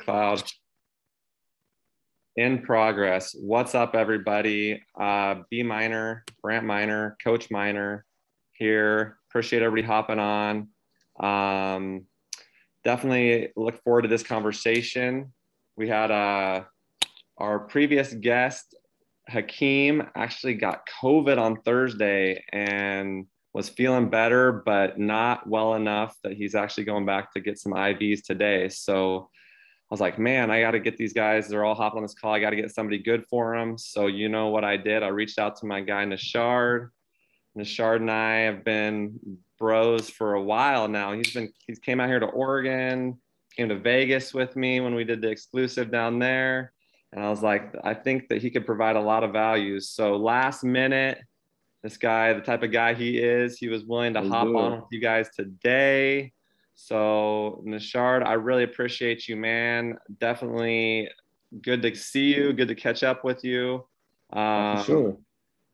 Cloud in progress. What's up, everybody? B Minor, Brant Minor, Coach Minor here. Appreciate everybody hopping on. Definitely look forward to this conversation. We had our previous guest, Hakeem, actually got COVID on Thursday and was feeling better, but not well enough that he's actually going back to get some IVs today. So I was like, man, I got to get these guys. They're all hopping on this call. I got to get somebody good for them. So you know what I did? I reached out to my guy, Neshard. Neshard and I have been bros for a while now. He's came out here to Oregon, came to Vegas with me when we did the exclusive down there. And I was like, I think that he could provide a lot of value. So last minute, this guy, the type of guy he is, he was willing to hop on with you guys today. So Neshard, I really appreciate you, man. Definitely good to see you. Good to catch up with you. For sure.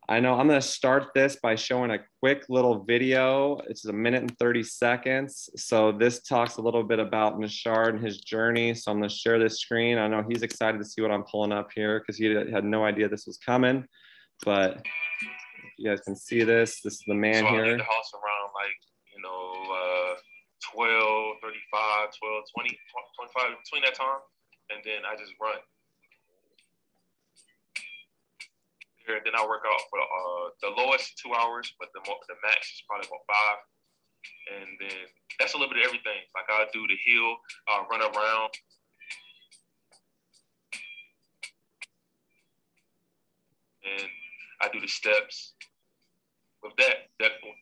I know I'm going to start this by showing a quick little video. It's 1 minute and 30 seconds. So this talks a little bit about Neshard and his journey. So I'm going to share this screen. I know he's excited to see what I'm pulling up here because he had no idea this was coming. But if you guys can see this is the man here. I leave the house around 12, 35, 12, 20, 25, between that time. And then I just run. And then I work out for the lowest 2 hours, but the max is probably about 5. And then that's a little bit of everything. Like I'll do the hill, I'll run around. And I do the steps. With that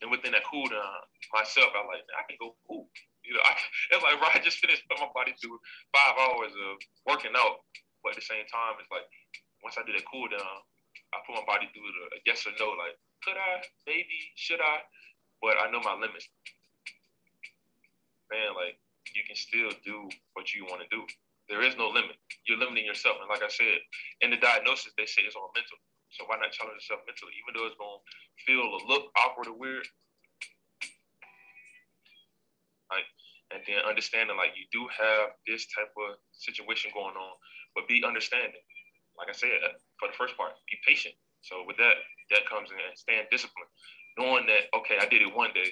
and within that cool down, myself, I'm like, I can go cool. You know, it's like, right, I just finished putting my body through 5 hours of working out. But at the same time, it's like, once I do that cool down, I put my body through a yes or no, like, could I, maybe, should I? But I know my limits. Man, like, you can still do what you want to do. There is no limit. You're limiting yourself. And like I said, in the diagnosis, they say it's all mental. So why not challenge yourself mentally? Even though it's going to feel a look awkward or weird. Like, and then understanding, like, you do have this type of situation going on, but be understanding. Like I said, for the first part, be patient. So with that comes in staying disciplined. Knowing that, okay, I did it one day.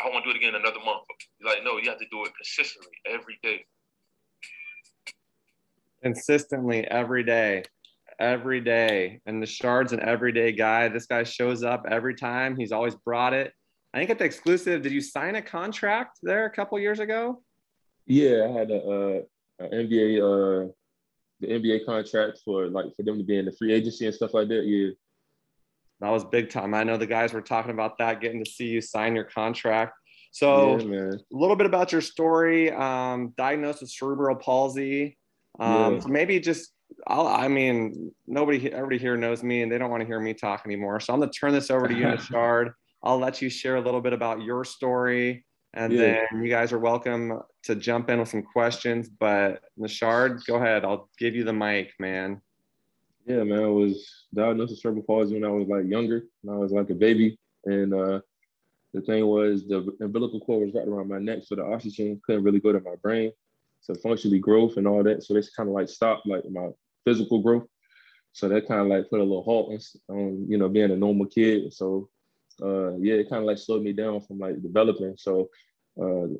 I want to do it again another month. Like, no, you have to do it consistently every day. Consistently every day. Every day. And Neshard's an everyday guy. This guy shows up every time. He's always brought it. I think at the exclusive, did you sign a contract there a couple years ago? Yeah, I had an NBA the NBA contract for them to be in the free agency and stuff like that. Yeah. That was big time. I know the guys were talking about that, getting to see you sign your contract. So yeah, a little bit about your story, diagnosed with cerebral palsy. So maybe just, everybody here knows me and they don't want to hear me talk anymore. So I'm going to turn this over to you, Neshard. I'll let you share a little bit about your story. And then you guys are welcome to jump in with some questions. But Neshard, go ahead. I'll give you the mic, man. Yeah, man. I was diagnosed with cerebral palsy when I was younger. When I was like a baby. And the thing was the umbilical cord was right around my neck. So the oxygen couldn't really go to my brain. So functionally growth and all that. So this kind of stopped my physical growth. So that kind of put a little halt on, being a normal kid. So it kind of slowed me down from developing. So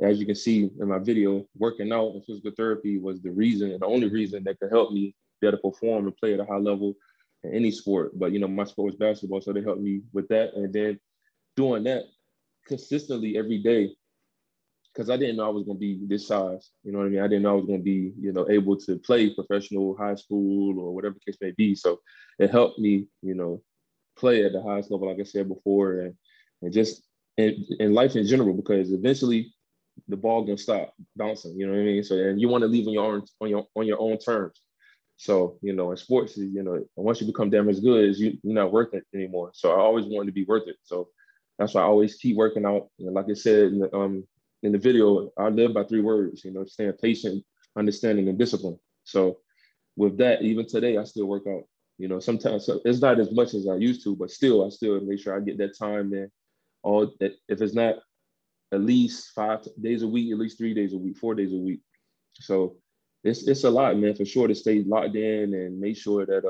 as you can see in my video, working out and physical therapy was the reason and the only reason that could help me be able to perform and play at a high level in any sport. But, my sport was basketball, so they helped me with that. And then doing that consistently every day, because I didn't know I was going to be this size. You know what I mean? I didn't know I was going to be, able to play professional high school or whatever the case may be. So it helped me, play at the highest level, like I said before, and just in life in general, because eventually the ball gonna stop bouncing. You know what I mean? So and you want to leave on your own terms. So in sports, once you become damn as good as you're not worth it anymore. So I always wanted to be worth it. So that's why I always keep working out. And like I said in the video, I live by 3 words. Staying patient, understanding, and discipline. So with that, even today, I still work out. Sometimes so it's not as much as I used to, but still, I still make sure I get that time in. If it's not at least 5 days a week, at least 3 days a week, 4 days a week. So it's a lot, man, for sure, to stay locked in and make sure that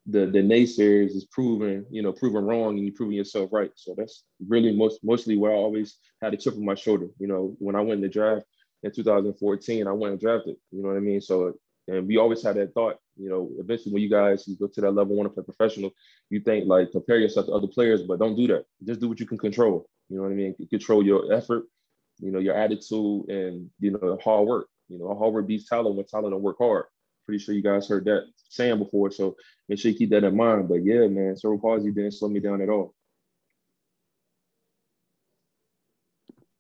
the naysayers is proven wrong, and you're proving yourself right. So that's really mostly where I always had a chip on my shoulder. When I went in the draft in 2014, I went and drafted. You know what I mean? So, and we always had that thought. Eventually when you go to that level, want to play professional, you think like compare yourself to other players, but don't do that. Just do what you can control. You know what I mean? Control your effort, your attitude, and hard work. Hard work beats talent when talent don't work hard. Pretty sure you guys heard that saying before, so make sure you keep that in mind. But yeah, man, cerebral palsy didn't slow me down at all.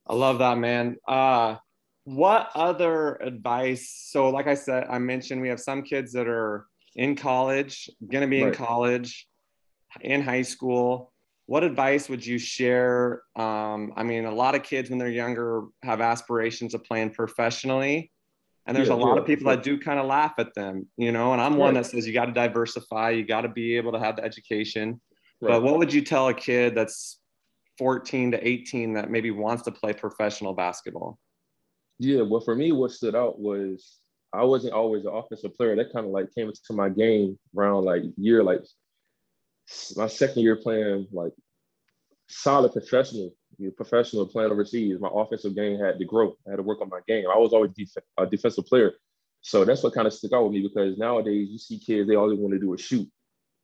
I love that, man. What other advice? So like I mentioned, we have some kids that are in college, going to be in college, in high school. What advice would you share? I mean, a lot of kids when they're younger have aspirations of playing professionally. And there's a lot of people that do kind of laugh at them, and I'm one that says you got to diversify, you got to be able to have the education. But what would you tell a kid that's 14 to 18 that maybe wants to play professional basketball? Yeah, well, for me, what stood out was I wasn't always an offensive player. That kind of like came into my game around like my second year playing like solid professional playing overseas. My offensive game had to grow. I had to work on my game. I was always a defensive player. So that's what kind of stuck out with me, because nowadays you see kids, they all they want to do is shoot.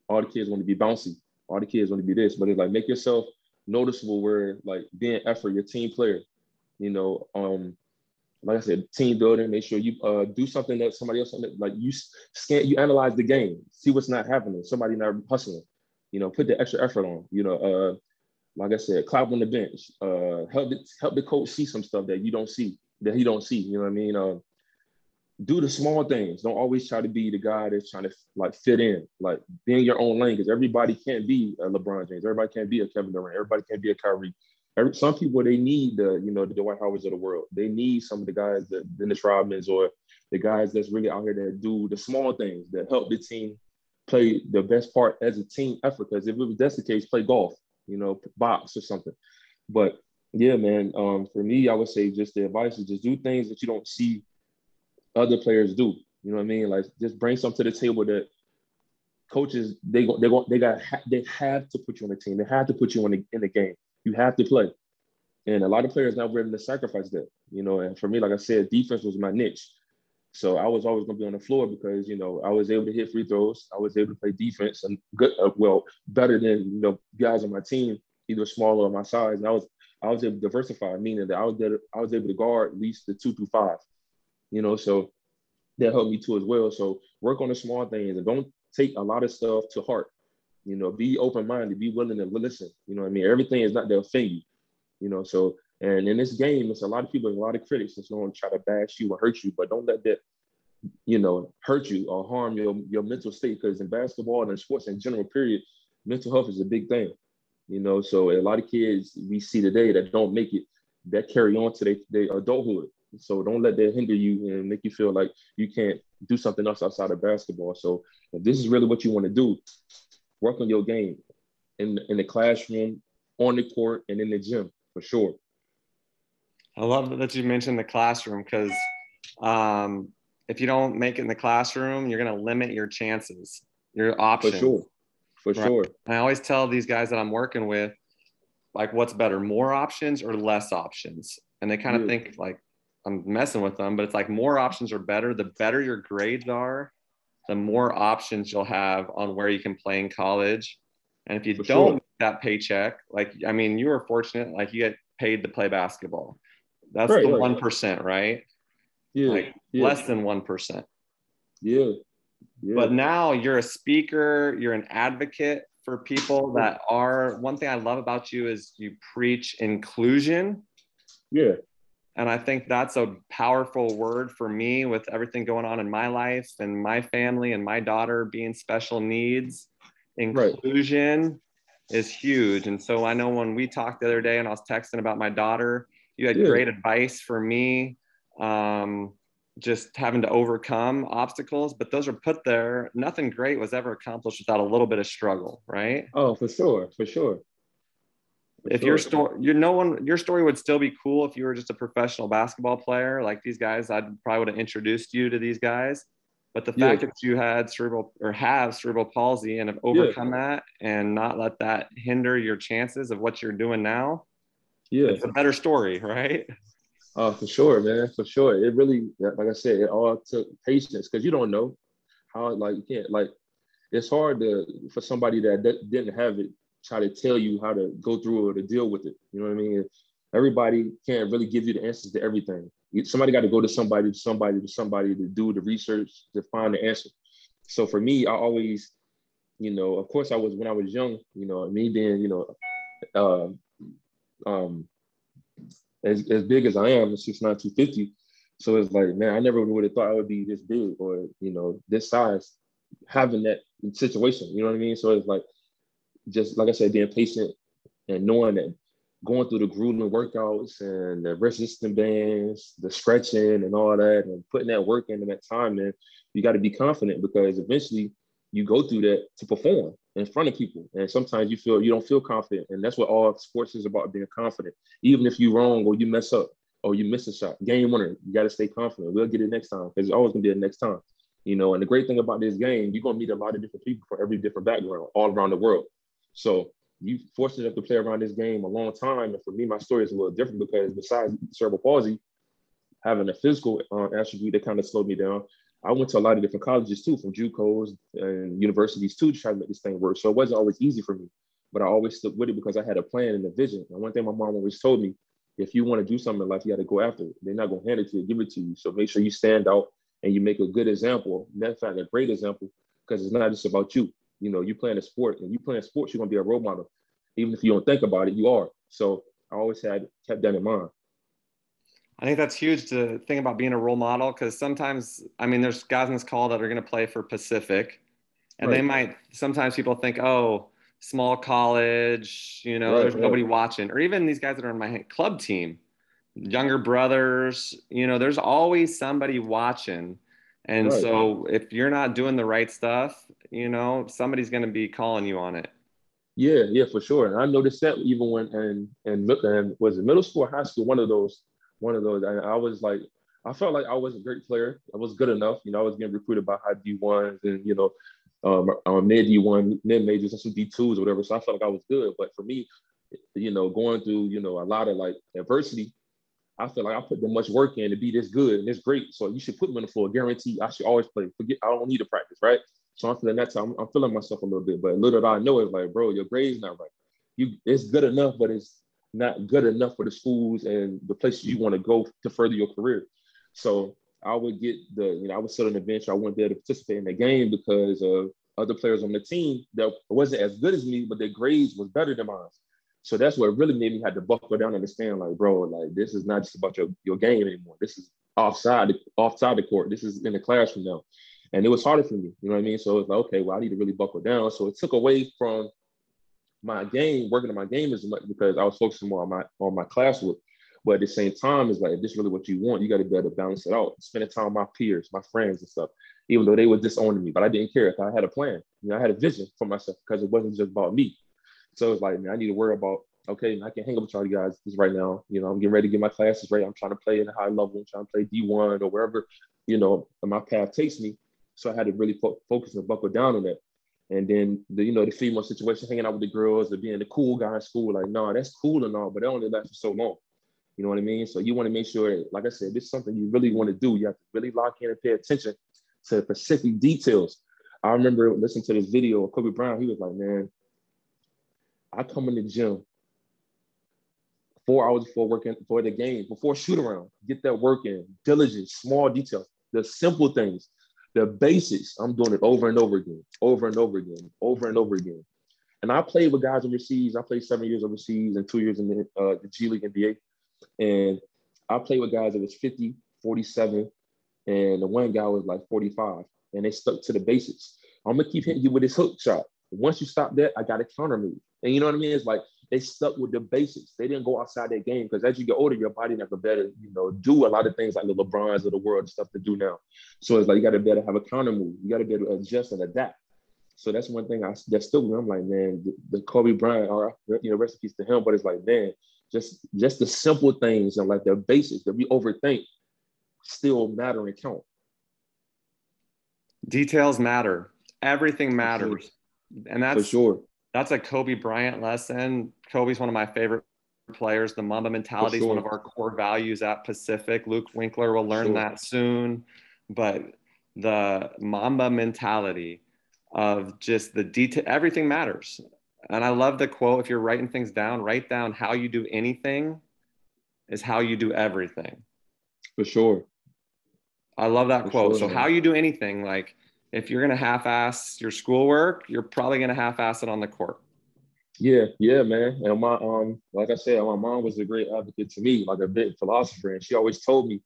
All the kids want to be bouncy. All the kids want to be this. But it's like, make yourself noticeable where like being effort, your team player, like I said, team building, make sure you do something that somebody else, like you analyze the game, see what's not happening, somebody not hustling, put the extra effort on, like I said, clap on the bench, help the coach see some stuff that you don't see, that he don't see. You know what I mean? Do the small things. Don't always try to be the guy that's trying to like fit in, like be in your own lane, because everybody can't be a LeBron James. Everybody can't be a Kevin Durant. Everybody can't be a Kyrie. Some people, they need the Dwight Howards of the world. They need some of the guys, the Dennis Rodmans, or the guys that's really out here that do the small things that help the team play the best part as a team effort. Because if that's the case, play golf, box or something. But yeah, man, for me, I would say just the advice is just do things that you don't see other players do. You know what I mean? Like just bring something to the table that coaches, they have to put you on the team. They have to put you in the game. You have to play. And a lot of players not willing to sacrifice that, and for me, like I said, defense was my niche. So I was always going to be on the floor because, I was able to hit free throws. I was able to play defense and good, better than, guys on my team, either smaller or my size. And I was able to diversify, meaning that I was able to guard at least the 2 through 5, so that helped me too as well. So work on the small things and don't take a lot of stuff to heart. Be open-minded, be willing to listen. What I mean? Everything is not to offend you, so, and in this game, it's a lot of people, a lot of critics that's going to try to bash you or hurt you, but don't let that, hurt you or harm your mental state. Because in basketball and in sports in general, period, mental health is a big thing, so a lot of kids we see today that don't make it, that carry on to their adulthood. So don't let that hinder you and make you feel like you can't do something else outside of basketball. So if this is really what you want to do, work on your game in the classroom, on the court, and in the gym, for sure. I love that you mentioned the classroom, because if you don't make it in the classroom, you're going to limit your chances, your options. For sure. And I always tell these guys that I'm working with, like, what's better, more options or less options? And they kind of think like I'm messing with them, but it's like more options are better. The better your grades are, the more options you'll have on where you can play in college. And if you don't make that paycheck, like, I mean, you were fortunate, like you get paid to play basketball. That's the 1%, right? Yeah. Like less than 1%. Yeah. But now you're a speaker, you're an advocate for people that are, one thing I love about you is you preach inclusion. Yeah. And I think that's a powerful word for me with everything going on in my life and my family and my daughter being special needs. Inclusion is huge. And so I know when we talked the other day and I was texting about my daughter, you had great advice for me, just having to overcome obstacles, but those are put there. Nothing great was ever accomplished without a little bit of struggle, right? Oh, for sure. if your story, your story would still be cool if you were just a professional basketball player like these guys. I probably would have introduced you to these guys. But the fact that you had have cerebral palsy and have overcome that and not let that hinder your chances of what you're doing now, it's a better story, right? For sure, man, for sure. It really, like I said, it all took patience because you don't know how, like, you can't, like, it's hard for somebody that didn't have it try to tell you how to go through it or to deal with it. You know what I mean? Everybody can't really give you the answers to everything. Somebody got to go to somebody to do the research to find the answer. So for me, I always, you know, of course when I was young, you know, me being, you know, as big as I am, 6'9", 250. So it's like, man, I never would have thought I would be this big or, you know, this size, having that situation, you know what I mean? So it's like, just like I said, being patient and knowing that going through the grueling workouts and the resistance bands, the stretching and all that, and putting that work in and that time, man, you got to be confident because eventually you go through that to perform in front of people. And sometimes you don't feel confident. And that's what all sports is about, being confident. Even if you're wrong or you mess up or you miss a shot, game winner, you got to stay confident. We'll get it next time because it's always going to be the next time. You know, and the great thing about this game, you're going to meet a lot of different people from every different background all around the world. So you fortunate enough to play around this game a long time. And for me, my story is a little different because besides cerebral palsy, having a physical attribute that kind of slowed me down, I went to a lot of different colleges too, from JUCOs and universities too, to try to make this thing work. So it wasn't always easy for me, but I always stuck with it because I had a plan and a vision. And one thing my mom always told me, if you want to do something in life, you got to go after it. They're not going to hand it to you, give it to you. So make sure you stand out and you make a good example. Matter of fact, a great example, because it's not just about you. You know, you playing a sport, and you playing sports, you're going to be a role model. Even if you don't think about it, you are. So I always kept that in mind. I think that's huge to think about being a role model because sometimes, I mean, there's guys in this call that are going to play for Pacific, and they might, sometimes people think, oh, small college, you know, there's nobody watching. Or even these guys that are on my club team, younger brothers, you know, there's always somebody watching. And so if you're not doing the right stuff, you know, somebody's going to be calling you on it. Yeah, for sure. And I noticed that even when and was it middle school or high school, one of those. And I was like, I felt like I was a great player. I was good enough. You know, I was getting recruited by high D1s and, you know, mid D1, mid majors, and some D2s or whatever. So I felt like I was good. But for me, you know, going through, you know, a lot of like adversity, I feel like I put that much work in to be this good and this great. So you should put me on the floor. Guarantee I should always play. I don't need to practice, right? So I'm feeling that time. I'm feeling myself a little bit. But little did I know, it's like, bro, your grade's not right. It's good enough, but it's not good enough for the schools and the places you want to go to further your career. So I would I would sit on the bench. I went there to participate in the game because of other players on the team that wasn't as good as me, but their grades was better than mine. So that's what really made me have to buckle down and understand, like, bro, like, this is not just about your game anymore. This is offside the court. This is in the classroom now. And it was harder for me, you know what I mean? So it's like, okay, well, I need to really buckle down. So it took away from my game, working on my game as much because I was focusing more on my classwork. But at the same time, it's like, if this is really what you want, you got to be able to balance it out. Spending time with my peers, my friends and stuff, even though they were disowning me, but I didn't care if I had a plan. You know, I had a vision for myself because it wasn't just about me. So it's like, man, I need to worry about, okay, I can hang up with y'all guys right now. You know, I'm getting ready to get my classes right. I'm trying to play in a high level. I'm trying to play D1 or wherever, you know, my path takes me. So I had to really focus and buckle down on that. And then the female situation, hanging out with the girls, or being the cool guy in school, like, no, that's cool and all, but it only lasts for so long. You know what I mean? So you want to make sure, like I said, this is something you really want to do. You have to really lock in and pay attention to specific details. I remember listening to this video of Kobe Bryant. He was like, man, I come in the gym 4 hours before working for the game, before shoot around, get that work in, diligence, small details, the simple things, the basics. I'm doing it over and over again, over and over again, over and over again. And I played with guys overseas. I played 7 years overseas and 2 years in the G League NBA. And I played with guys that was 50, 47, and the one guy was like 45. And they stuck to the basics. I'm going to keep hitting you with this hook shot. Once you stop that, I got a counter move. And you know what I mean? It's like they stuck with the basics. They didn't go outside their game because as you get older, your body never better, do a lot of things like the LeBrons of the world and stuff to do now. So it's like you got to better have a counter move. You got to be able to adjust and adapt. So that's one thing that stuck with me. I'm like, man, the Kobe Bryant, or rest in peace to him. But it's like, man, just the simple things and like the basics that we overthink still matter and count. Details matter. Everything matters. And for sure. That's a Kobe Bryant lesson. Kobe's one of my favorite players. The Mamba mentality is one of our core values at Pacific. Luke Winkler will learn that soon. But the Mamba mentality of just the detail, everything matters. And I love the quote, if you're writing things down, write down how you do anything is how you do everything. For sure. I love that quote. So how you do anything, like if you're going to half-ass your schoolwork, you're probably going to half-ass it on the court. Yeah, man. And my like I said, my mom was a great advocate to me, like a big philosopher, and she always told me,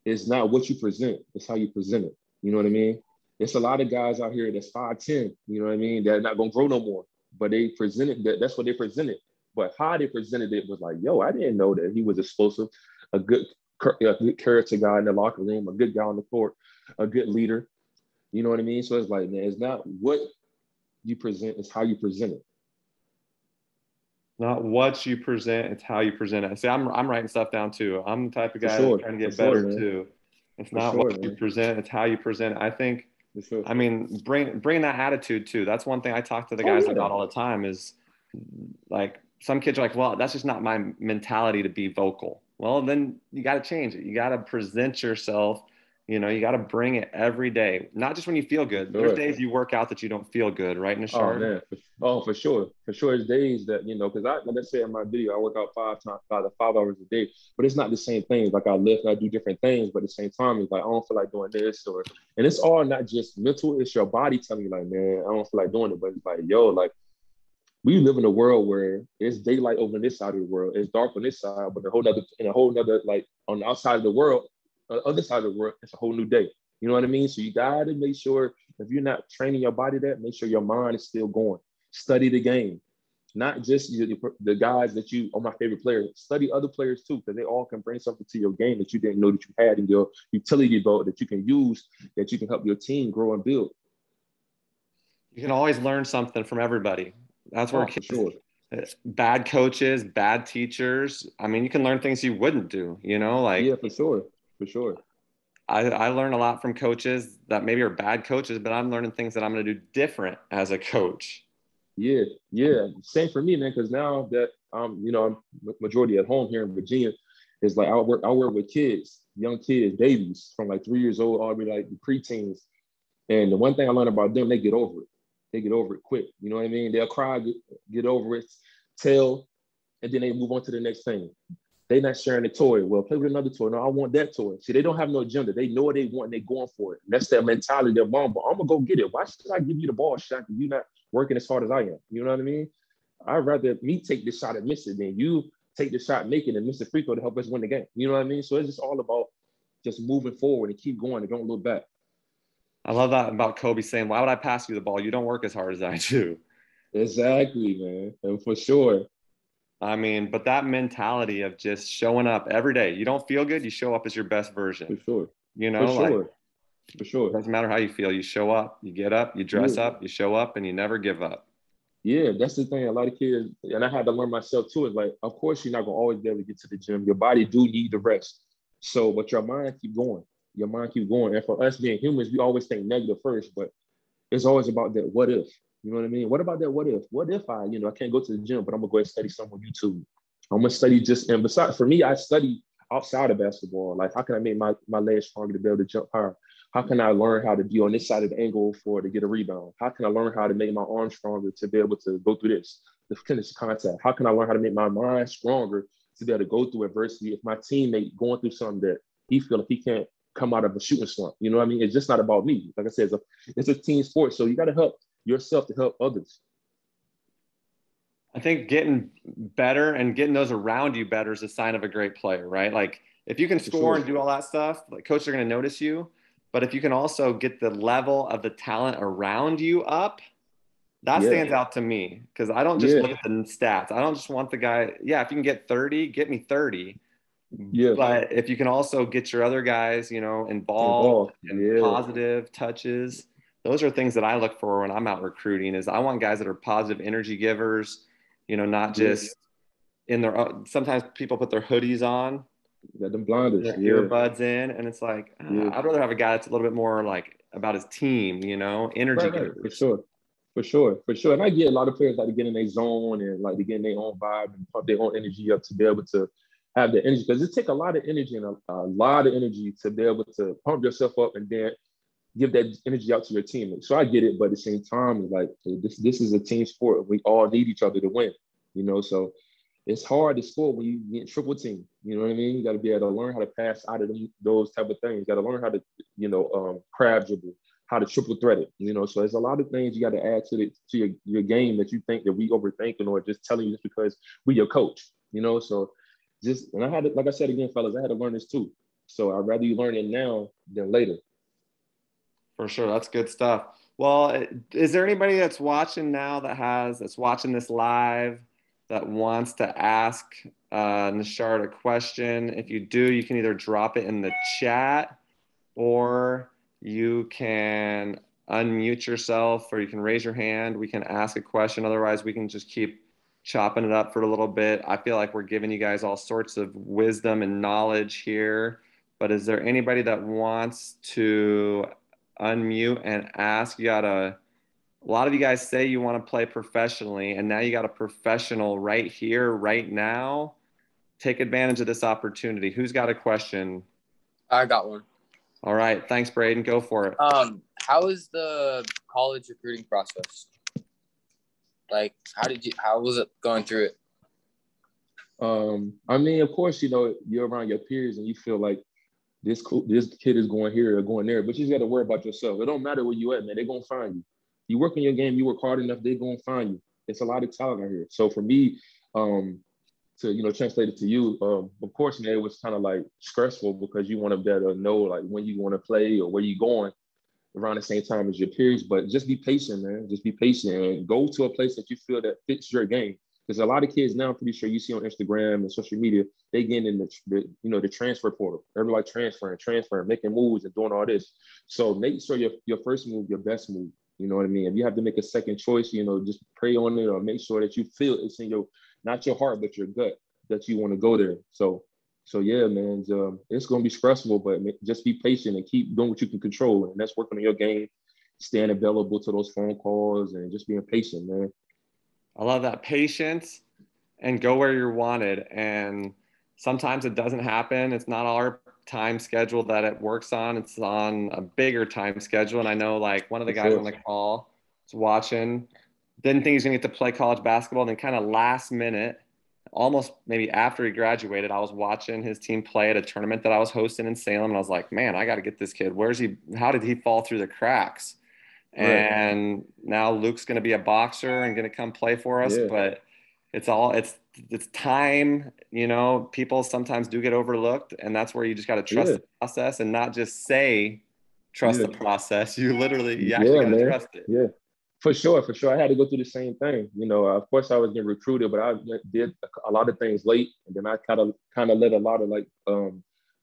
it's not what you present, it's how you present it. You know what I mean? There's a lot of guys out here that's 5'10", you know what I mean? They're not gonna grow no more, but they presented that's what they presented. But how they presented it was like, yo, I didn't know that he was explosive, a good character guy in the locker room, a good guy on the court, a good leader. You know what I mean? So it's like, man, it's not what you present, it's how you present it. Not what you present, it's how you present it. See, I'm writing stuff down too. I'm the type of guy that's trying to get better too. It's not what you present, it's how you present it. I think, I mean, bring that attitude too. That's one thing I talk to the guys about all the time is like, some kids are like, well, that's just not my mentality to be vocal. Well, then you got to change it. You got to present yourself. You know, you got to bring it every day, not just when you feel good. There's days you work out that you don't feel good, right, Neshard? Oh, man. For sure. For sure. There's days that, because like I said in my video, I work out 5 hours a day, but it's not the same thing. Like I lift, I do different things, but at the same time, it's like, I don't feel like doing this. And it's all not just mental, it's your body telling you like, man, I don't feel like doing it. But it's like, yo, like, we live in a world where it's daylight over on this side of the world. It's dark on this side, but in a whole nother, like on the outside of the world, other side of the world, it's a whole new day. You know what I mean? So you got to make sure, if you're not training your body make sure your mind is still going. Study the game. Not just the guys that you are my favorite players. Study other players too, because they all can bring something to your game that you didn't know that you had in your utility belt that you can use, that you can help your team grow and build. You can always learn something from everybody. That's where for sure. Bad coaches, bad teachers. I mean, you can learn things you wouldn't do, like. Yeah, for sure. I learn a lot from coaches that maybe are bad coaches, but I'm learning things that I'm going to do different as a coach. Yeah. Same for me, man, because now that I'm majority at home here in Virginia, is like I work with kids, young kids, babies from like 3 years old all the way like the preteens. And the one thing I learned about them, they get over it. They get over it quick. You know what I mean? They'll cry, get over it, tell, and then they move on to the next thing. They not sharing the toy. Well, play with another toy. No, I want that toy. See, they don't have no agenda. They know what they want and they're going for it. And that's their mentality, their mom, but I'm going to go get it. Why should I give you the ball shot if you're not working as hard as I am? You know what I mean? I'd rather me take this shot and miss it than you take the shot, make it, and miss the free throw to help us win the game. You know what I mean? So it's just all about just moving forward and keep going and don't look back. I love that about Kobe saying, why would I pass you the ball? You don't work as hard as I do. Exactly, man. And for sure. I mean, but that mentality of just showing up every day, you don't feel good, you show up as your best version. For sure. For sure. It doesn't matter how you feel. You show up, you get up, you dress up, you show up, and you never give up. Yeah, that's the thing. A lot of kids, and I had to learn myself too, is like, of course, you're not going to always be able to get to the gym. Your body do need the rest. So, but your mind keep going. Your mind keep going. And for us being humans, we always think negative first, but it's always about that what if. You know what I mean? What about that what if? What if I can't go to the gym, but I'm going to go and study some on YouTube. I'm going to study and besides, for me, I study outside of basketball. Like, how can I make my legs stronger to be able to jump higher? How can I learn how to be on this side of the angle to get a rebound? How can I learn how to make my arms stronger to be able to go through the finish contact? How can I learn how to make my mind stronger to be able to go through adversity if my teammate going through something that he feel like he can't come out of a shooting slump? You know what I mean? It's just not about me. Like I said, it's a team sport. So you got to help yourself to help others. I think getting better and getting those around you better is a sign of a great player, right? Like if you can score and do all that stuff, like coaches are going to notice you. But if you can also get the level of the talent around you up, that stands out to me, because I don't just look at the stats. I don't just want the guy. Yeah, if you can get 30, get me 30. Yeah. But if you can also get your other guys, involved in positive touches, those are things that I look for when I'm out recruiting. Is I want guys that are positive energy givers, not just in their sometimes people put their hoodies on, got them blinders, their earbuds in, and it's like I'd rather have a guy that's a little bit more like about his team, energy right, givers. For sure. And I get a lot of players like to get in their zone and like to get in their own vibe and pump their own energy up to be able to have the energy, because it takes a lot of energy and a lot of energy to be able to pump yourself up and then give that energy out to your teammates. So I get it, but at the same time, like this is a team sport. We all need each other to win, so it's hard to score when you get triple team. You know what I mean? You got to be able to learn how to pass out of those type of things. You got to learn how to, crab dribble, how to triple threat it. So there's a lot of things you got to add to your game that you think that we overthinking or just telling you just because we your coach. So and I had to, like I said again, fellas, I had to learn this too. So I'd rather you learn it now than later. For sure, that's good stuff. Well, is there anybody that's watching now that's watching this live that wants to ask Neshard a question? If you do, you can either drop it in the chat or you can unmute yourself or you can raise your hand. We can ask a question. Otherwise, we can just keep chopping it up for a little bit. I feel like we're giving you guys all sorts of wisdom and knowledge here. But is there anybody that wants to unmute and ask? A lot of you guys say you want to play professionally, and now you got a professional right here, right now. Take advantage of this opportunity. Who's got a question? I got one. All right. Thanks, Braden. Go for it. How is the college recruiting process? Like, how was it going through it? I mean, of course, you're around your peers and you feel like this kid is going here or going there, but you just got to worry about yourself. It don't matter where you at, man. They're going to find you. You work in your game, you work hard enough, they're going to find you. It's a lot of talent out here. So for me, to, translate it to you, of course, man, it was kind of like stressful because you want to better know like when you want to play or where you're going around the same time as your peers. But just be patient, man. Just be patient and go to a place that you feel that fits your game. Because a lot of kids now, I'm pretty sure you see on Instagram and social media, they get in the transfer portal. Everybody transferring, making moves and doing all this. So make sure your first move, your best move. You know what I mean? If you have to make a second choice, just pray on it or make sure that you feel it's in not your heart, but your gut that you want to go there. So yeah, man, it's going to be stressful, but just be patient and keep doing what you can control. And that's working on your game, staying available to those phone calls and just being patient, man. I love that. Patience and go where you're wanted. And sometimes it doesn't happen. It's not our time schedule that it works on. It's on a bigger time schedule. And I know like one of the guys on the call was watching, didn't think he was going to get to play college basketball. And then kind of last minute, almost maybe after he graduated, I was watching his team play at a tournament that I was hosting in Salem. And I was like, man, I got to get this kid. How did he fall through the cracks? Right. And now Luke's going to be a boxer and going to come play for us. Yeah. But it's time, people sometimes do get overlooked, and that's where you just got to trust the process and not just say, trust the process. You actually got to trust it. Yeah, for sure. I had to go through the same thing. Of course I was getting recruited, but I did a lot of things late. And then I kind of let a lot of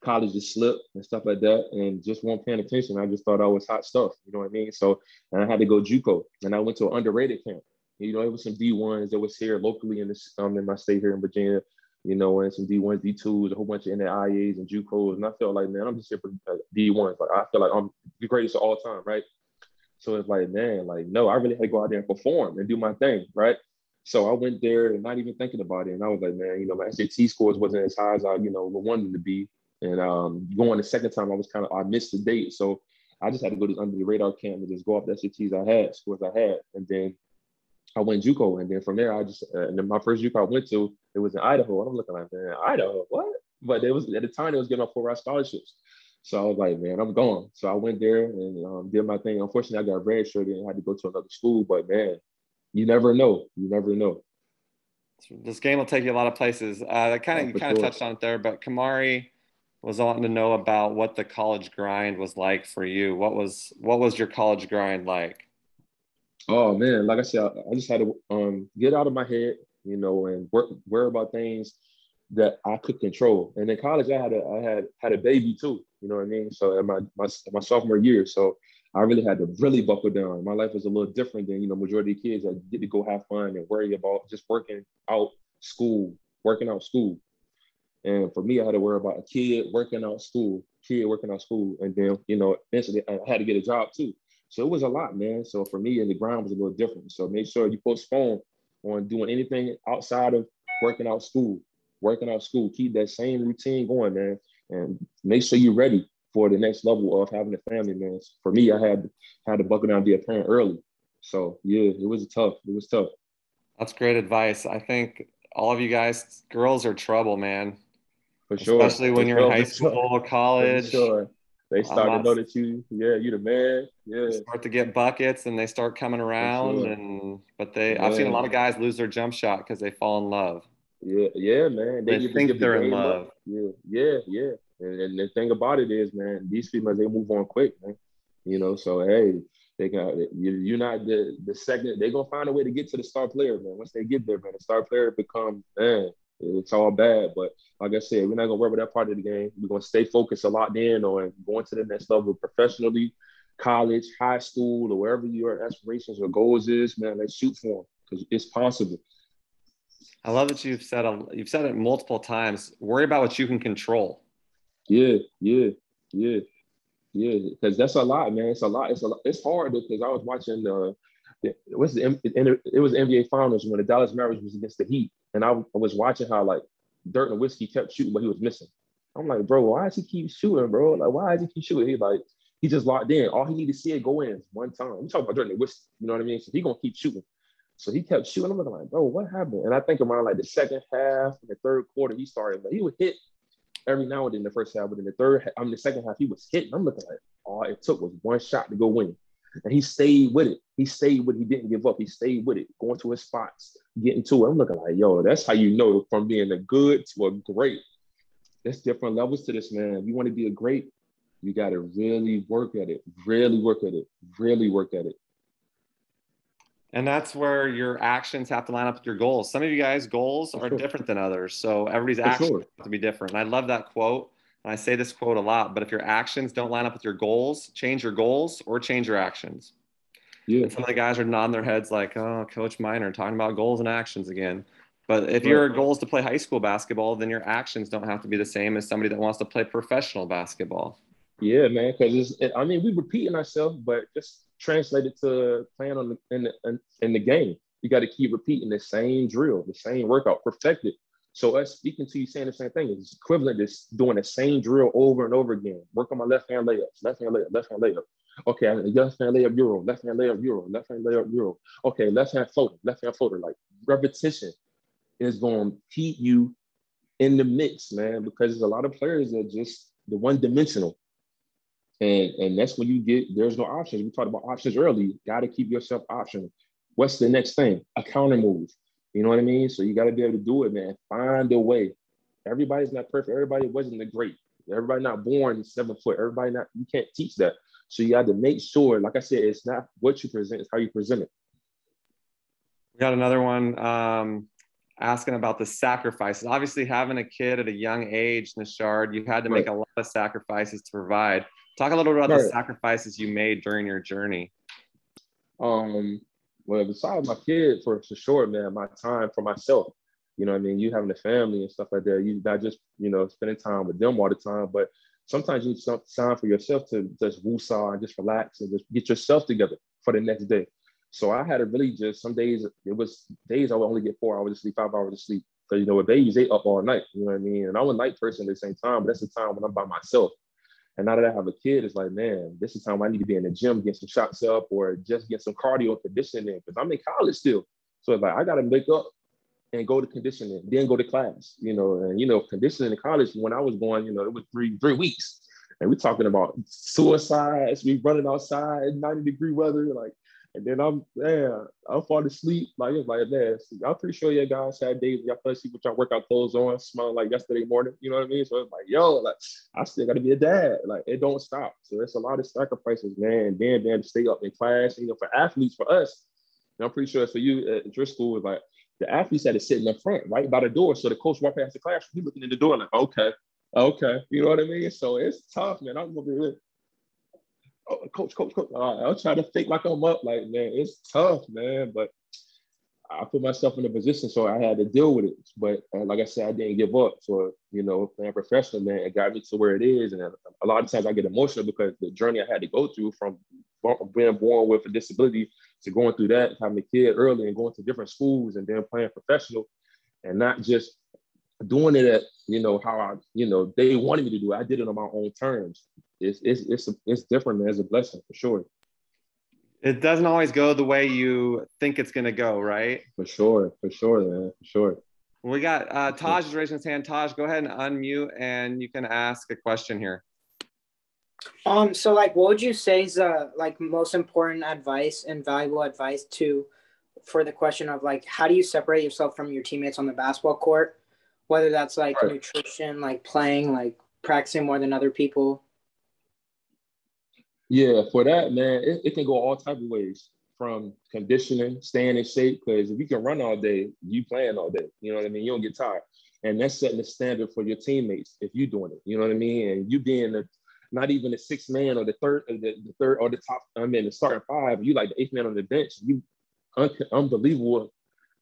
colleges slip and stuff like that, and just weren't paying attention. I just thought I was hot stuff. You know what I mean? So, and I had to go JUCO, and I went to an underrated camp. It was some D1s that was here locally in my state here in Virginia, and some D1s, D2s, a whole bunch of NAIAs and JUCOs. And I felt like, man, I'm just here for D1s. Like, I feel like I'm the greatest of all time, right? So it's like, man, like, no, I really had to go out there and perform and do my thing, right? So I went there and not even thinking about it. And I was like, man, my SAT scores wasn't as high as I, wanted to be. And going the second time, I missed the date. So I just had to go to under the radar camp and just go off the SATs scores I had. And then I went JUCO. And then from there, and then my first JUCO I went to, it was in Idaho. And I'm looking like, man, Idaho, what? But at the time, they was giving out 4-hour scholarships. So I was like, man, I'm going. So I went there and did my thing. Unfortunately, I got redshirted and had to go to another school. But man, you never know. This game will take you a lot of places. You kind of touched on it there, but Kamari was wanting to know about what the college grind was like for you. What was your college grind like? Oh man, like I said, I just had to get out of my head, and worry about things that I could control. And in college, I had a baby too. You know what I mean? So at my sophomore year, so I really had to really buckle down. My life was a little different than, majority of kids that get to go have fun and worry about just working out school. And for me, I had to worry about a kid working out school, and then, eventually I had to get a job too. So it was a lot, man. So for me, the grind was a little different. So make sure you postpone on doing anything outside of working out school. Keep that same routine going, man, and make sure you're ready for the next level of having a family, man. For me, I had to buckle down and be a parent early. So yeah, it was tough. That's great advice. I think all of you guys, girls are trouble, man. For sure. Especially when you're in high school, college. For sure. They start to know that you the man. Yeah. They start to get buckets and they start coming around. Sure. I've seen a lot of guys lose their jump shot because they fall in love. Yeah, man. They think they're in love. Yeah. And the thing about it is, man, these females, they move on quick, man. So hey, you're not the second. They're gonna find a way to get to the star player, man. Once they get there, man, the star player becomes, man, it's all bad. But like I said, we're not gonna worry about that part of the game. We're gonna stay focused a lot in on going to the next level professionally, college, high school, or wherever your aspirations or goals is, man. Let's shoot for them because it's possible. I love that you've said it multiple times. Worry about what you can control. Yeah. Because that's a lot, man. It's a lot. It's hard because I was watching it was NBA Finals when the Dallas Mavericks was against the Heat, and I was watching how like Dirk Nowitzki kept shooting, but he was missing. I'm like, bro, why does he keep shooting, bro? Like, why does he keep shooting? He just locked in. All he needed to see it go in one time. We talk about Dirk Nowitzki, you know what I mean? So he gonna keep shooting. So he kept shooting. I'm looking like, bro, what happened? And I think around like the second half and the third quarter, he started. He would hit every now and then in the first half, but in the second half, he was hitting. I'm looking like, all it took was one shot to go win. And he stayed with it. He didn't give up. He stayed with it, going to his spots, getting to it. I'm looking like, yo, that's how you know from being a good to a great. There's different levels to this, man. If you want to be a great, you got to really work at it, really work at it. And that's where your actions have to line up with your goals. Some of you guys' goals are different than others. So everybody's actions have to be different. And I love that quote. And I say this quote a lot, but if your actions don't line up with your goals, change your goals or change your actions. Yeah. And some of the guys are nodding their heads like, oh, Coach Miner, talking about goals and actions again. But if your goal is to play high school basketball, then your actions don't have to be the same as somebody that wants to play professional basketball. Yeah, man, because we're repeating ourselves, but just translate it to playing in the game. You got to keep repeating the same drill, the same workout, perfect it. So us speaking to you saying the same thing is equivalent to doing the same drill over and over again. Work on my left hand layups, left hand layup. Okay, left hand layup euro, left hand layup euro, left hand layup euro. Okay, left hand floater. Like repetition is going to keep you in the mix, man, because there's a lot of players that are just the one-dimensional. And that's when there's no options. We talked about options earlier. You got to keep yourself optional. What's the next thing? A counter move. You know what I mean? So you got to be able to do it, man. Find a way. Everybody's not perfect. Everybody wasn't a great. Everybody not born 7 foot. You can't teach that. So you got to make sure, like I said, it's not what you present, it's how you present it. We got another one asking about the sacrifices. Obviously, having a kid at a young age, Neshard, you had to make a lot of sacrifices to provide. Talk a little bit about the sacrifices you made during your journey. Well, besides my kid, for sure, man, my time for myself. You know what I mean? You having a family and stuff like that. You not just, spending time with them all the time, but sometimes you need some time for yourself to just woosah and just relax and just get yourself together for the next day. So I had to really just, some days, it was days I would only get 4 hours of sleep, 5 hours of sleep. Because, with babies, they up all night, you know what I mean? And I'm a night person at the same time, but that's the time when I'm by myself. And now that I have a kid, it's like, man, this is time I need to be in the gym, get some shots up or just get some cardio conditioning because I'm in college still. So it's like, I got to wake up and go to conditioning, then go to class, and, conditioning in college, when I was going, it was three weeks. And we're talking about suicides, we running outside, 90-degree weather, and then I'm falling asleep. It's like, man, I'm pretty sure you guys had days y'all fell asleep with y'all workout clothes on, smelling like yesterday morning. You know what I mean? So it's like, I still got to be a dad. It don't stop. So it's a lot of sacrifices, man. Then to stay up in class. For athletes, for us, and I'm pretty sure for you at your school, it's like the athletes had to sit in the front, right by the door. So the coach walked past the classroom, he looking in the door like, okay. You know what I mean? So it's tough, man. I'm gonna be coach. I'll try to think like I'm up. Like, man, it's tough, man. But I put myself in a position, so I had to deal with it. But like I said, I didn't give up. So, playing professional, man, it got me to where it is. And a lot of times I get emotional because the journey I had to go through from being born with a disability to going through that, having a kid early and going to different schools and then playing professional and not just doing it at, how I, they wanted me to do it. I did it on my own terms. It's different, man. It's a blessing for sure. It doesn't always go the way you think it's going to go, right? For sure, man, for sure. We got Taj is raising his hand. Taj, go ahead and unmute and you can ask a question here. So like, what would you say is like most important advice and valuable advice for the question of like, how do you separate yourself from your teammates on the basketball court? Whether that's like nutrition, like playing, like practicing more than other people. Yeah, for that, man, it can go all type of ways, from conditioning, staying in shape, because if you can run all day, you playing all day. You know what I mean? You don't get tired. And that's setting the standard for your teammates if you're doing it. You know what I mean? And you being not even the sixth man or the third or the top, the starting five, you like the eighth man on the bench, you unbelievable.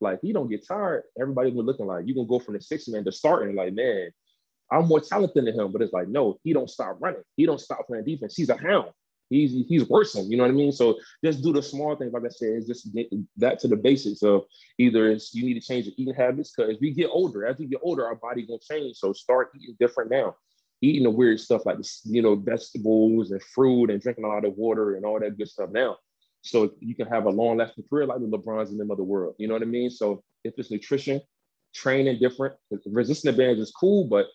Like, you don't get tired. Everybody was looking like you gonna go from the sixth man to starting. Like, man, I'm more talented than him, but it's like, no, he don't stop running. He don't stop playing defense. He's a hound. He's worse than, you know what I mean? So just do the small things, like I said, is just get that to the basics of either you need to change your eating habits, because as we get older, our body gonna change. So start eating different now. Eating the weird stuff like this, vegetables and fruit and drinking a lot of water and all that good stuff now. So you can have a long lasting career like the LeBrons in the other world. You know what I mean? So if it's nutrition, training different, resistant bands is cool, but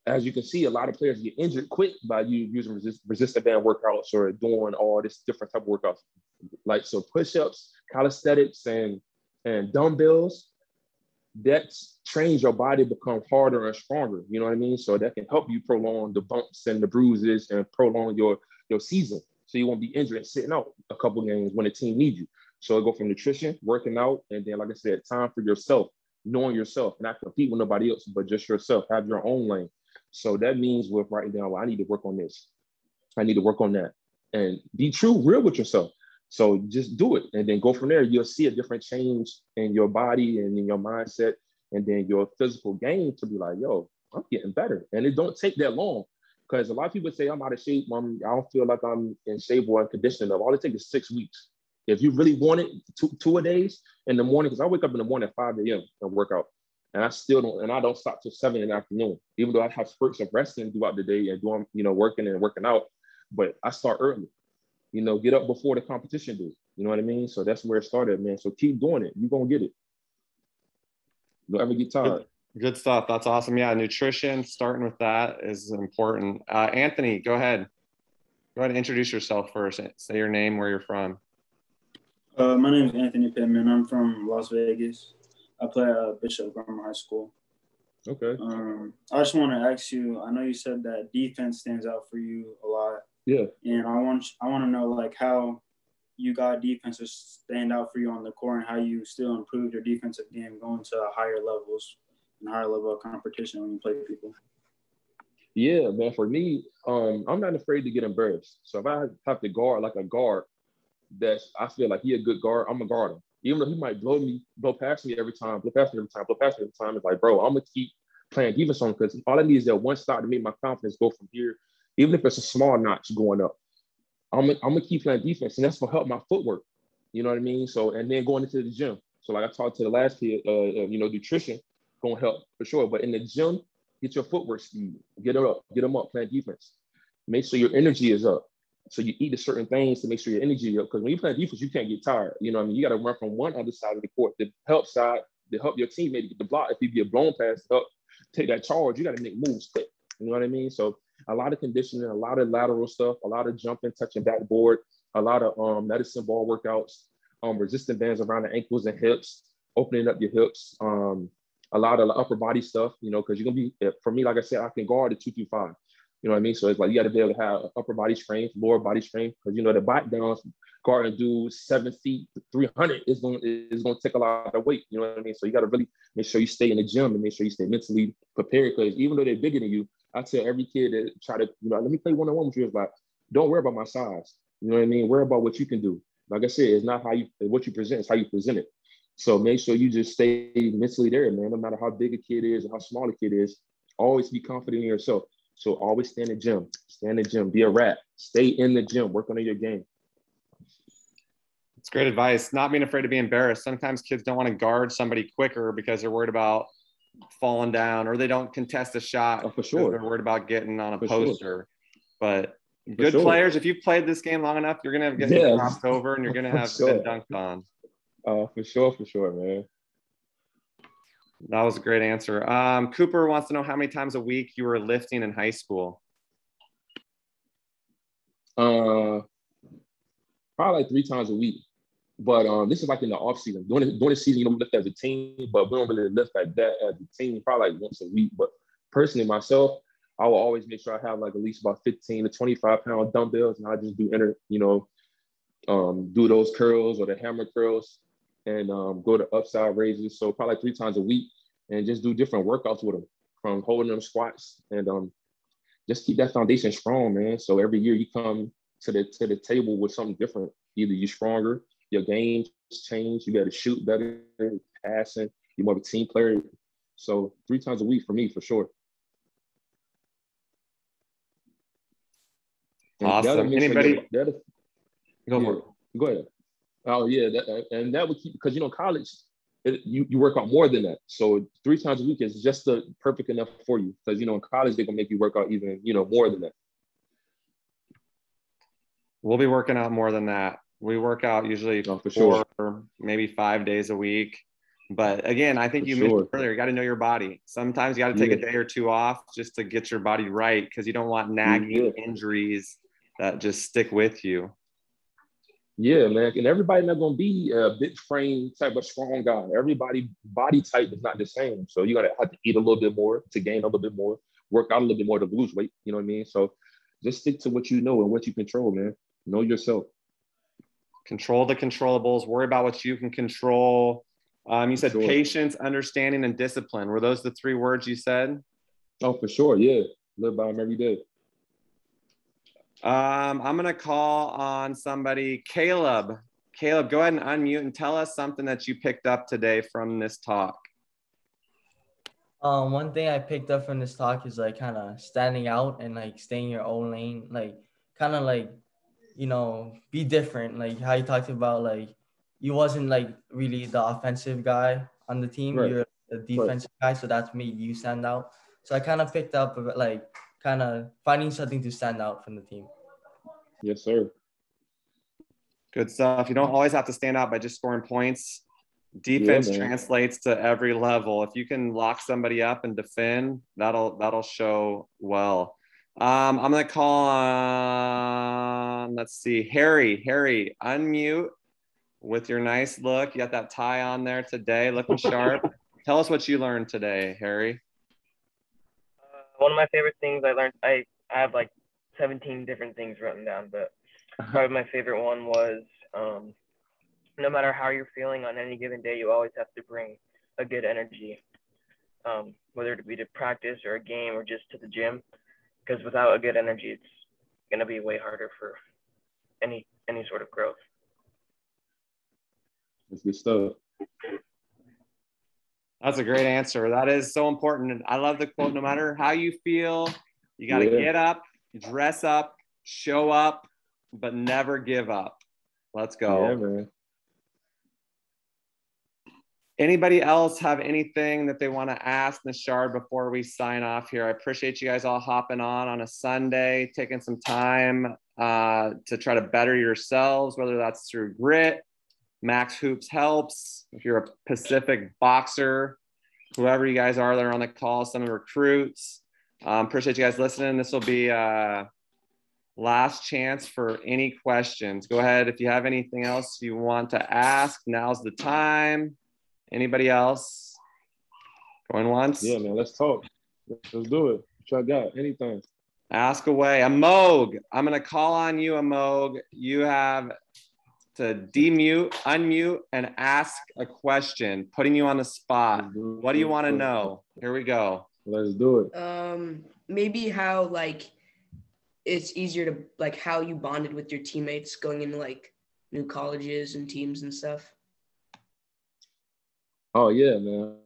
as you can see, a lot of players get injured quick by you using resistant band workouts or doing all this different type of workouts. Like, so push-ups, calisthenics, and dumbbells, that trains your body to become harder and stronger. You know what I mean? So that can help you prolong the bumps and the bruises and prolong your season. So you won't be injured and sitting out a couple games when the team needs you. So go from nutrition, working out, and then, like I said, time for yourself, knowing yourself, not compete with nobody else, but just yourself, have your own lane. So that means with writing down, well, I need to work on this. I need to work on that. And be true, real with yourself. So just do it. And then go from there. You'll see a different change in your body and in your mindset, and then your physical game to be like, yo, I'm getting better. And it don't take that long, because a lot of people say I'm out of shape. I don't feel like I'm in shape or in condition enough. All it takes is 6 weeks. If you really want it, two a days in the morning, because I wake up in the morning at 5 a.m. and work out. And I don't stop till 7 in the afternoon, even though I have spurts of resting throughout the day and doing, working and working out. But I start early, get up before the competition do. You know what I mean? So that's where it started, man. So keep doing it. You're going to get it. Don't ever get tired. Good stuff. That's awesome. Yeah, nutrition, starting with that is important. Anthony, go ahead. Go ahead and introduce yourself first. Say your name, where you're from. My name is Anthony Pittman. I'm from Las Vegas. I play at Bishop Grammar High School. Okay. I just want to ask you, I know you said that defense stands out for you a lot. Yeah. And I want to know, like, how you got defense to stand out for you on the court and how you still improved your defensive game going to higher levels and higher level of competition when you play people. Yeah, man, for me, I'm not afraid to get embarrassed. So if I have to guard like a guard I feel like he a good guard, I'm a guard him. Even though he might blow past me every time, it's like, bro, I'm going to keep playing defense on him, because all I need is that one stop to make my confidence go from here. Even if it's a small notch going up, I'm going to keep playing defense, and that's going to help my footwork. You know what I mean? So, and then going into the gym. So like I talked to the last kid, nutrition going to help for sure. But in the gym, get your footwork speed. Get them up playing defense. Make sure your energy is up. So you eat certain things to make sure your energy is up. Because when you play defense, you can't get tired. You know what I mean? You got to run from one other side of the court, the help side, to help your teammate to get the block. If you get blown past, to help take that charge, you got to make moves quick. You know what I mean? So a lot of conditioning, a lot of lateral stuff, a lot of jumping, touching backboard, a lot of medicine ball workouts, resistant bands around the ankles and hips, opening up your hips, a lot of upper body stuff, because you're going to be, for me, like I said, I can guard a 225. You know what I mean? So it's like you got to be able to have upper body strength, lower body strength, because the back downs guarding dudes 7 feet, 300 is going to take a lot of weight. You know what I mean? So you got to really make sure you stay in the gym and make sure you stay mentally prepared, because even though they're bigger than you, I tell every kid that try to, let me play one-on-one with you, is like, don't worry about my size. You know what I mean? Worry about what you can do. Like I said, it's not what you present, it's how you present it. So make sure you just stay mentally there, man. No matter how big a kid is or how small a kid is, always be confident in yourself. So always stay in the gym. Stay in the gym. Be a rat. Stay in the gym. Work on your game. It's great advice. Not being afraid to be embarrassed. Sometimes kids don't want to guard somebody quicker because they're worried about falling down, or they don't contest a shot for sure. They're worried about getting on a poster. Sure. But good players, if you've played this game long enough, you're gonna get crossed over and you're gonna have been dunked on. For sure, man. That was a great answer. Cooper wants to know how many times a week you were lifting in high school. Probably like 3 times a week. But this is like in the off season. During the season, you don't lift as a team, but we don't really lift like that as a team. Probably like once a week. But personally, myself, I will always make sure I have like at least about 15 to 25 pound dumbbells, and I just do do those curls or the hammer curls, and go to upside raises. So probably like 3 times a week, and just do different workouts with them, from holding them squats, and just keep that foundation strong, man. So every year you come to the table with something different. Either you're stronger, your game's changed, you got to shoot better, passing, you're more of a team player. So 3 times a week for me, for sure. Awesome. Anybody? Go for it. Go ahead. Oh yeah, that would keep, because college, you work out more than that. So 3 times a week is just the perfect enough for you, because in college they're gonna make you work out even more than that. We'll be working out more than that. We work out usually 4, maybe 5 days a week. But again, I think you mentioned earlier, you got to know your body. Sometimes you got to take a day or 2 off just to get your body right, because you don't want nagging injuries that just stick with you. Yeah, man. And everybody not going to be a big frame type of strong guy. Everybody body type is not the same. So you got to have to eat a little bit more to gain a little bit more, work out a little bit more to lose weight. You know what I mean? So just stick to what you know and what you control, man. Know yourself. Control the controllables. Worry about what you can control. You said patience, understanding, and discipline. Were those the 3 words you said? Oh, for sure. Yeah. Live by them every day. I'm going to call on somebody. Caleb, go ahead and unmute and tell us something that you picked up today from this talk. One thing I picked up from this talk is like kind of standing out and like staying in your own lane, like kind of like, be different. Like how you talked about, like you wasn't like really the offensive guy on the team. Right. You're the defensive guy. So that's made you stand out. So I kind of picked up like kind of finding something to stand out from the team. Yes, sir. Good stuff. You don't always have to stand out by just scoring points. Defense translates to every level. If you can lock somebody up and defend, that'll show well. I'm gonna call on, let's see, Harry. Harry, unmute with your nice look. You got that tie on there today, looking sharp. Tell us what you learned today, Harry. One of my favorite things I learned, I have like 17 different things written down, but probably my favorite one was no matter how you're feeling on any given day, you always have to bring a good energy, whether it be to practice or a game or just to the gym, because without a good energy, it's going to be way harder for any sort of growth. That's good stuff. That's a great answer. That is so important. I love the quote, no matter how you feel, you got to get up, dress up, show up, but never give up. Let's go. Yeah, man. Anybody else have anything that they want to ask Neshard before we sign off here? I appreciate you guys all hopping on a Sunday, taking some time to try to better yourselves, whether that's through grit, Max Hoops helps. If you're a Pacific boxer, whoever you guys are that are on the call, some of the recruits. Appreciate you guys listening. This will be last chance for any questions. Go ahead. If you have anything else you want to ask, now's the time. Anybody else? Going once? Yeah, man. Let's talk. Let's do it. What y'all got? Anything. Ask away. Amog. I'm going to call on you, Amog. You have to demute, unmute, and ask a question, putting you on the spot. What do you want to know? Here we go. Let's do it. Maybe how, like, it's easier to like how you bonded with your teammates going into like new colleges and teams and stuff? Oh yeah, man.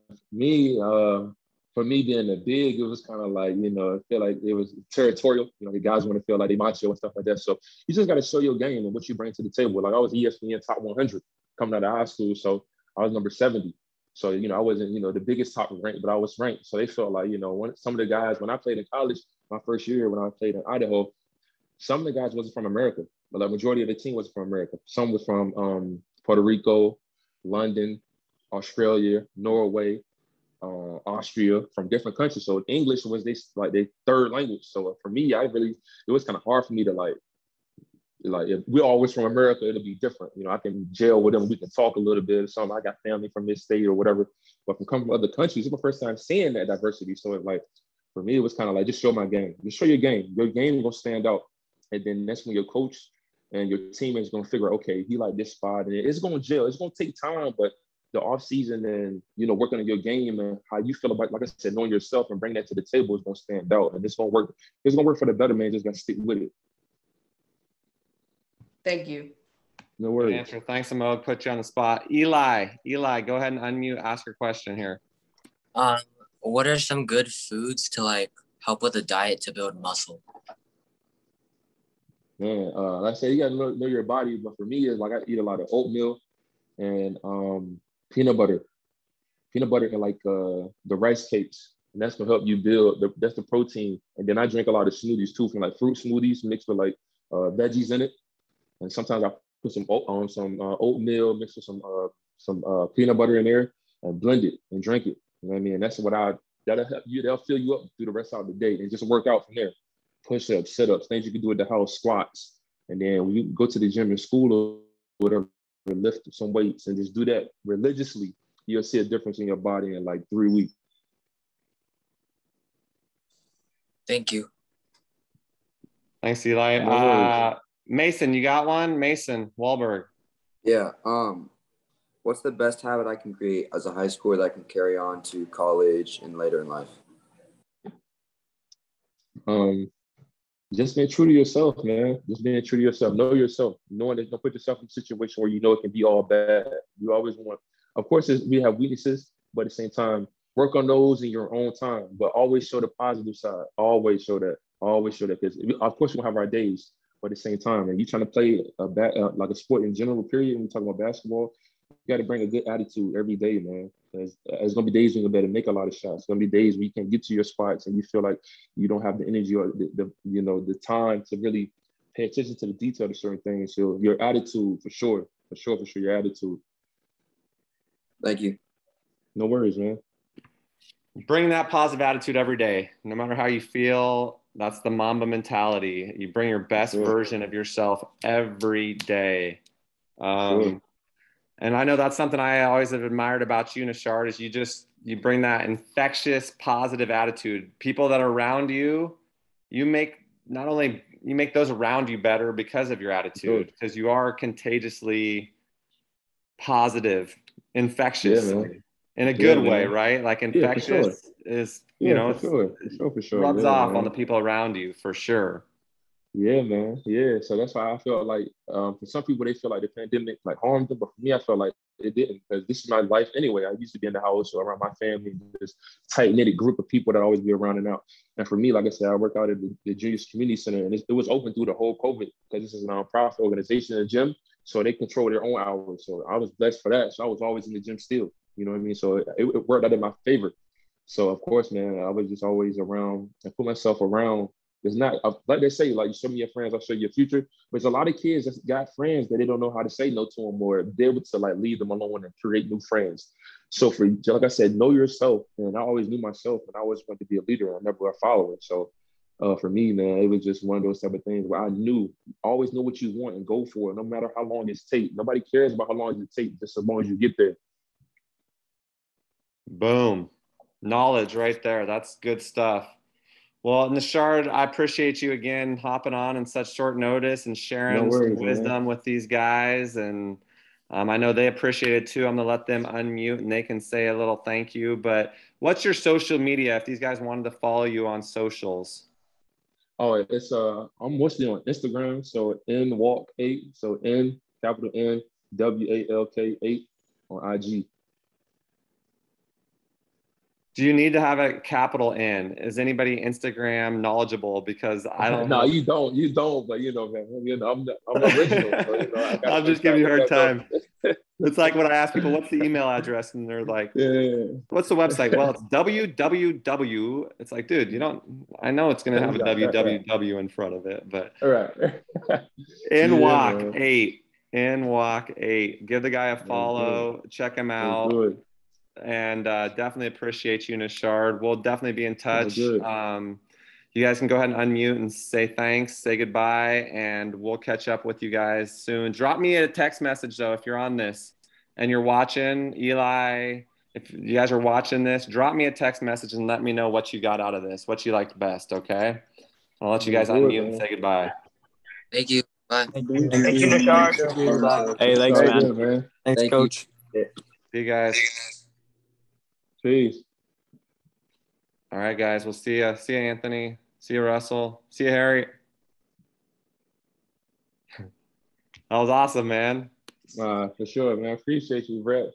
For me being a big, it was kind of like, I feel like it was territorial. The guys want to feel like they macho and stuff like that. So you just got to show your game and what you bring to the table. Like I was ESPN top 100 coming out of high school, so I was number 70. So I wasn't the biggest top ranked, but I was ranked. So they felt like some of the guys when I played in college, my first year when I played in Idaho, some of the guys wasn't from America, but the majority of the team wasn't from America. Some was from Puerto Rico, London, Australia, Norway, Austria, from different countries. So English was their third language. So for me, it was kind of hard for me to like if we're always from America, it'll be different. I can jail with them. We can talk a little bit or something. I got family from this state or whatever. But from coming from other countries, it's my first time seeing that diversity. So for me, it was kind of like, just show my game. Just show your game. Your game is going to stand out. And then that's when your coach and your teammates going to figure, okay, he like this spot. And it's going to gel. It's going to take time, but the off season and, working on your game and how you feel about, like I said, knowing yourself and bring that to the table is going to stand out. And it's going to work. It's going to work for the better man. Just got to stick with it. Thank you. No worries. Good answer. Thanks, Amog. Put you on the spot. Eli, go ahead and unmute. Ask your question here. What are some good foods to like help with a diet to build muscle? Man, like I said, you got to know your body. But for me, it's like I eat a lot of oatmeal and peanut butter and like the rice cakes. And that's going to help you build. That's the protein. And then I drink a lot of smoothies too, from like fruit smoothies mixed with like veggies in it. And sometimes I put some oatmeal mixed with some peanut butter in there and blend it and drink it. You know what I mean? And that's that'll help you. They'll fill you up through the rest of the day and just work out from there. Push-ups, sit-ups, things you can do at the house, squats. And then when you go to the gym in school or whatever, lift some weights and just do that religiously, you'll see a difference in your body in like 3 weeks. Thank you. Thanks, Eli. No Mason, you got one? Mason Wahlberg. Yeah. What's the best habit I can create as a high schooler that I can carry on to college and later in life? Just being true to yourself, man. Just being true to yourself. Know yourself. Knowing that don't put yourself in a situation where it can be all bad. You always want, of course, we have weaknesses, but at the same time, work on those in your own time. But always show the positive side. Always show that. Always show that. Because of course we'll have our days, but at the same time, and you trying to play like a sport in general, period. When we talk about basketball, you got to bring a good attitude every day, man. There's gonna be days when you better make a lot of shots. It's gonna be days where you can't get to your spots and you feel like you don't have the energy or the time to really pay attention to the detail of certain things. So your attitude, for sure, your attitude. Thank you. No worries, man. Bring that positive attitude every day, no matter how you feel. That's the Mamba mentality. You bring your best version of yourself every day. And I know that's something I always have admired about you, Neshard, is you bring that infectious, positive attitude. People that are around you, you make those around you better because of your attitude, because you are contagiously positive, infectious in a good way, right? Like infectious is, for sure. Rubs off on the people around you for sure. Yeah, man. Yeah. So that's why I felt like for some people, they feel like the pandemic like harmed them. But for me, I felt like it didn't, because this is my life anyway. I used to be in the house or around my family, this tight-knitted group of people that always be around and out. And for me, like I said, I work out at the Juniors Community Center, and it was open through the whole COVID because this is a nonprofit organization in the gym. So they control their own hours. So I was blessed for that. So I was always in the gym still. You know what I mean? So it worked out in my favor. So of course, man, I was just always around and put myself around. It's not like they say, like, you show me your friends, I'll show you your future. But there's a lot of kids that got friends that they don't know how to say no to them, or they're able to like leave them alone and create new friends. So like I said, know yourself. And I always knew myself, and I always wanted to be a leader. I never a follower. So for me, man, it was just one of those type of things where I always know what you want and go for it, no matter how long it takes. Nobody cares about how long it takes, just as long as you get there. Boom. Knowledge right there. That's good stuff. Well, Neshard, I appreciate you again hopping on in such short notice and sharing some wisdom with these guys. And I know they appreciate it too. I'm going to let them unmute and they can say a little thank you. But what's your social media if these guys wanted to follow you on socials? Oh, it's I'm mostly on Instagram, so NWalk8, so NWALK8 on IG. Do you need to have a capital N? Is anybody Instagram knowledgeable? Because I don't No, know. you don't, but man, I'm original, so I'm just giving you a hard time. It's like when I ask people, what's the email address? And they're like, what's the website? Well, it's www. It's like, dude, I know it's going to have a www in front of it, but. All right. NWalk8. Give the guy a follow. Check him out. And definitely appreciate you, Neshard. We'll definitely be in touch. You guys can go ahead and unmute and say thanks, say goodbye, and we'll catch up with you guys soon. Drop me a text message, though, if you're on this and you're watching. Eli, if you guys are watching this, drop me a text message and let me know what you got out of this, what you liked best, okay? I'll let you guys unmute and say goodbye. Thank you. Bye. Thank you, Neshard. Hey, thanks, man. Thanks, Coach. See you guys. Peace. All right, guys. We'll see you. See you, Anthony. See you, Russell. See you, Harry. That was awesome, man. For sure, man. I appreciate you, Brett.